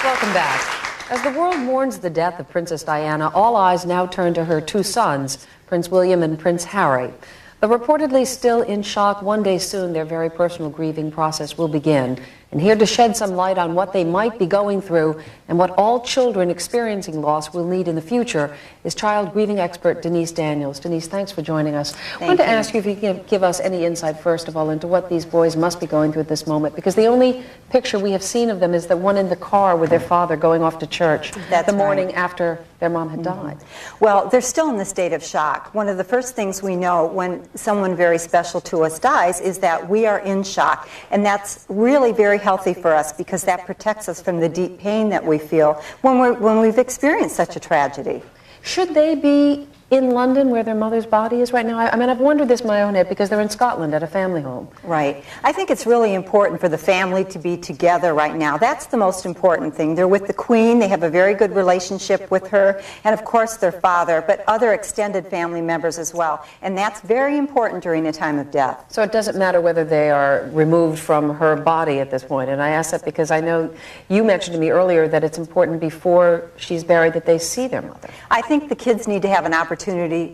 Welcome back. As the world mourns the death of Princess Diana, all eyes now turn to her two sons, Prince William and Prince Harry. Though reportedly still in shock, one day soon their very personal grieving process will begin. And here to shed some light on what they might be going through and what all children experiencing loss will need in the future is child grieving expert Denise Daniels. Denise, thanks for joining us. I wanted to ask you if you could give us any insight, first of all, into what these boys must be going through at this moment, because the only picture we have seen of them is the one in the car with their father going off to church the morning after their mom had died. Well, they're still in the state of shock. One of the first things we know when someone very special to us dies is that we are in shock, and that's really very healthy for us because that protects us from the deep pain that we feel when we've experienced such a tragedy. Should they be in London where their mother's body is right now? I mean, I've wondered this in my own head because they're in Scotland at a family home. Right. I think it's really important for the family to be together right now. That's the most important thing. They're with the Queen. They have a very good relationship with her. And, of course, their father, but other extended family members as well. And that's very important during a time of death. So it doesn't matter whether they are removed from her body at this point. And I ask that because I know you mentioned to me earlier that it's important before she's buried that they see their mother. I think the kids need to have an opportunity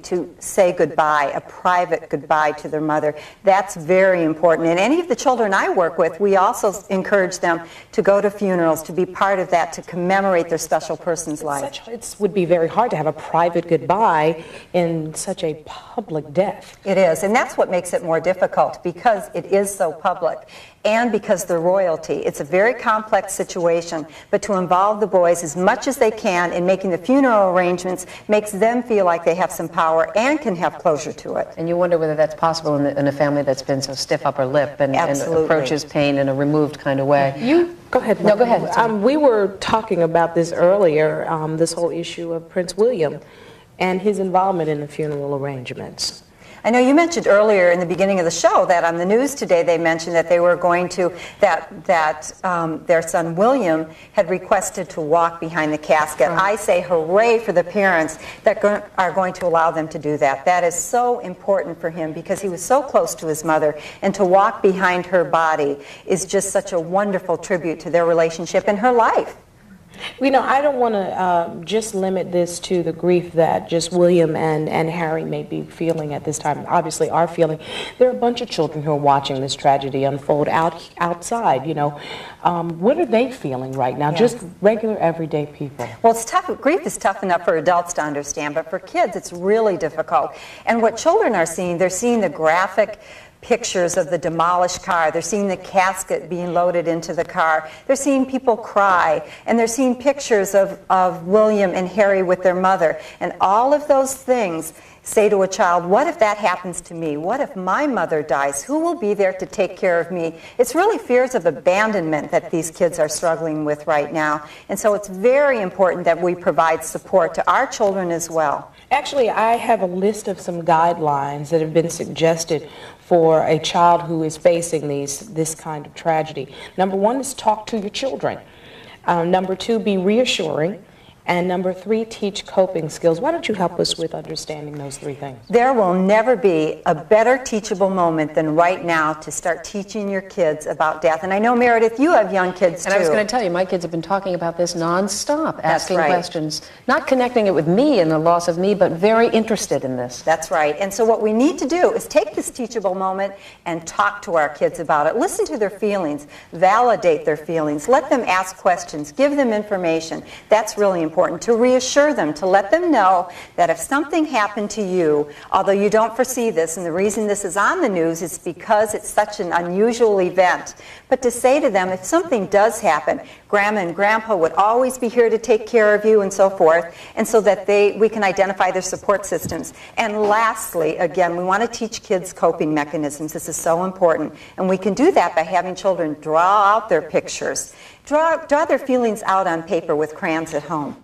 to say goodbye, a private goodbye to their mother. That's very important. And any of the children I work with, we also encourage them to go to funerals, to be part of that, to commemorate their special person's life. It would be very hard to have a private goodbye in such a public death. It is, and that's what makes it more difficult because it is so public. And because they're royalty. It's a very complex situation, but to involve the boys as much as they can in making the funeral arrangements makes them feel like they have some power and can have closure to it. And you wonder whether that's possible in a family that's been so stiff upper lip and approaches pain in a removed kind of way. Go ahead. No, go ahead. We were talking about this earlier, this whole issue of Prince William and his involvement in the funeral arrangements. I know you mentioned earlier in the beginning of the show that on the news today they mentioned that they were going to, their son William had requested to walk behind the casket. I say hooray for the parents that are going to allow them to do that. That is so important for him because he was so close to his mother, and to walk behind her body is just such a wonderful tribute to their relationship and her life. You know, I don't want to just limit this to the grief that just William and Harry may be feeling at this time, obviously are feeling. There are a bunch of children who are watching this tragedy unfold outside, you know. What are they feeling right now? Yes. Just regular, everyday people. Well, it's tough. Grief is tough enough for adults to understand, but for kids it's really difficult. And what children are seeing, they're seeing the graphic pictures of the demolished car. They're seeing the casket being loaded into the car. They're seeing people cry. And they're seeing pictures of William and Harry with their mother. And all of those things say to a child, what if that happens to me? What if my mother dies? Who will be there to take care of me? It's really fears of abandonment that these kids are struggling with right now. And so it's very important that we provide support to our children as well. Actually, I have a list of some guidelines that have been suggested for a child who is facing this kind of tragedy. Number one is talk to your children. Number two, be reassuring. And number three, teach coping skills. Why don't you help us with understanding those three things? There will never be a better teachable moment than right now to start teaching your kids about death. And I know, Meredith, you have young kids, too. And I was going to tell you, my kids have been talking about this nonstop, asking questions. Not connecting it with me and the loss of me, but very interested in this. That's right. And so what we need to do is take this teachable moment and talk to our kids about it. Listen to their feelings. Validate their feelings. Let them ask questions. Give them information. That's really important. To reassure them, to let them know that if something happened to you, although you don't foresee this, and the reason this is on the news is because it's such an unusual event, but to say to them, if something does happen, Grandma and Grandpa would always be here to take care of you and so forth, and so that we can identify their support systems. And lastly, again, we want to teach kids coping mechanisms. This is so important, and we can do that by having children draw out their pictures. Draw their feelings out on paper with crayons at home.